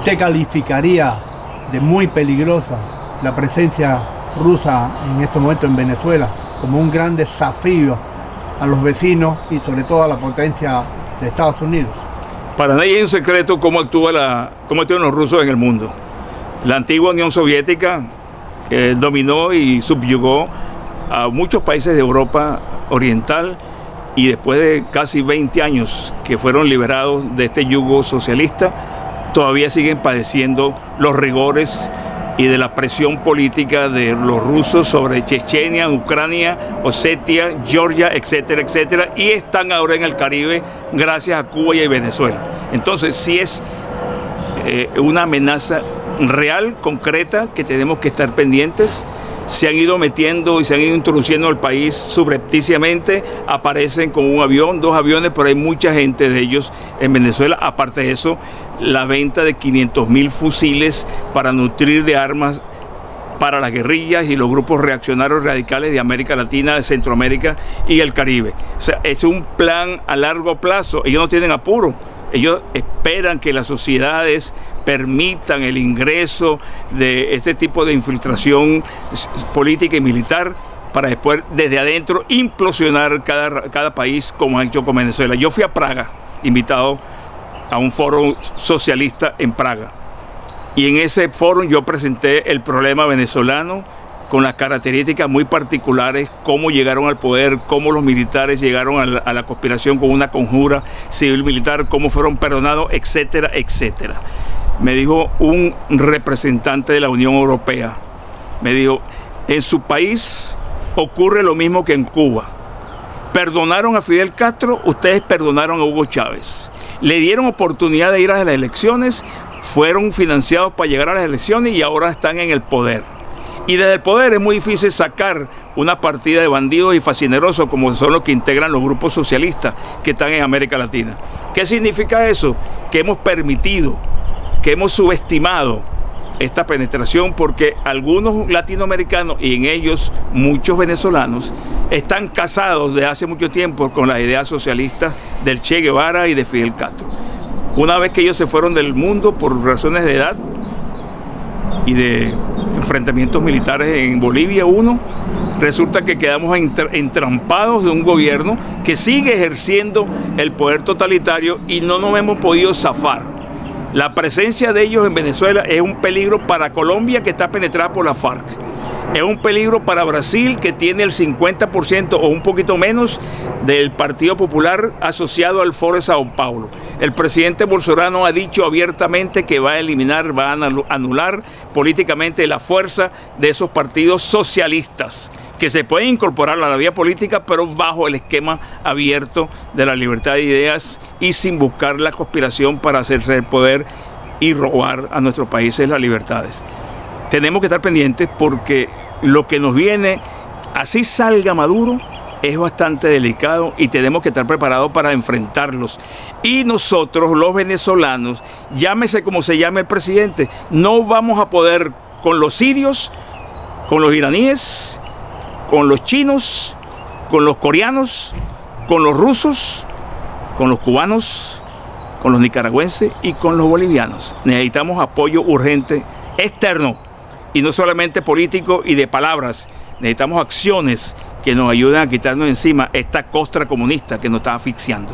¿usted calificaría de muy peligrosa la presencia rusa en este momento en Venezuela como un gran desafío a los vecinos y sobre todo a la potencia de Estados Unidos? Para nadie es un secreto cómo actúan los rusos en el mundo. La antigua Unión Soviética dominó y subyugó a muchos países de Europa Oriental, y después de casi 20 años que fueron liberados de este yugo socialista, todavía siguen padeciendo los rigores y de la presión política de los rusos sobre Chechenia, Ucrania, Osetia, Georgia, etcétera, etcétera, y están ahora en el Caribe gracias a Cuba y a Venezuela. Entonces sí es una amenaza real, concreta, que tenemos que estar pendientes. Se han ido metiendo y se han ido introduciendo al país subrepticiamente, aparecen con un avión, 2 aviones, pero hay mucha gente de ellos en Venezuela. Aparte de eso, la venta de 500.000 fusiles para nutrir de armas para las guerrillas y los grupos reaccionarios radicales de América Latina, de Centroamérica y el Caribe. O sea, es un plan a largo plazo. Ellos no tienen apuro. Ellos esperan que las sociedades permitan el ingreso de este tipo de infiltración política y militar para después desde adentro implosionar cada país, como ha hecho con Venezuela. Yo fui a Praga, invitado a un foro socialista en Praga, y en ese foro yo presenté el problema venezolano con las características muy particulares, cómo llegaron al poder, cómo los militares llegaron a la conspiración con una conjura civil-militar, cómo fueron perdonados, etcétera, etcétera. Me dijo un representante de la Unión Europea, me dijo, en su país ocurre lo mismo que en Cuba. Perdonaron a Fidel Castro, ustedes perdonaron a Hugo Chávez. Le dieron oportunidad de ir a las elecciones, fueron financiados para llegar a las elecciones y ahora están en el poder. Y desde el poder es muy difícil sacar una partida de bandidos y fascinerosos como son los que integran los grupos socialistas que están en América Latina. ¿Qué significa eso? Que hemos permitido, que hemos subestimado esta penetración, porque algunos latinoamericanos, y en ellos muchos venezolanos, están casados desde hace mucho tiempo con las ideas socialistas del Che Guevara y de Fidel Castro. Una vez que ellos se fueron del mundo por razones de edad y de enfrentamientos militares en Bolivia, resulta que quedamos entrampados de un gobierno que sigue ejerciendo el poder totalitario y no nos hemos podido zafar. La presencia de ellos en Venezuela es un peligro para Colombia, que está penetrada por la FARC. Es un peligro para Brasil, que tiene el 50% o un poquito menos del Partido Popular asociado al Foro de Sao Paulo. El presidente Bolsonaro ha dicho abiertamente que va a eliminar, va a anular políticamente la fuerza de esos partidos socialistas, que se pueden incorporar a la vía política, pero bajo el esquema abierto de la libertad de ideas y sin buscar la conspiración para hacerse el poder y robar a nuestros países las libertades. Tenemos que estar pendientes porque lo que nos viene, así salga Maduro, es bastante delicado y tenemos que estar preparados para enfrentarlos. Y nosotros, los venezolanos, llámese como se llame el presidente, no vamos a poder con los sirios, con los iraníes, con los chinos, con los coreanos, con los rusos, con los cubanos, con los nicaragüenses y con los bolivianos. Necesitamos apoyo urgente externo, y no solamente político y de palabras. Necesitamos acciones que nos ayuden a quitarnos encima esta costra comunista que nos está asfixiando.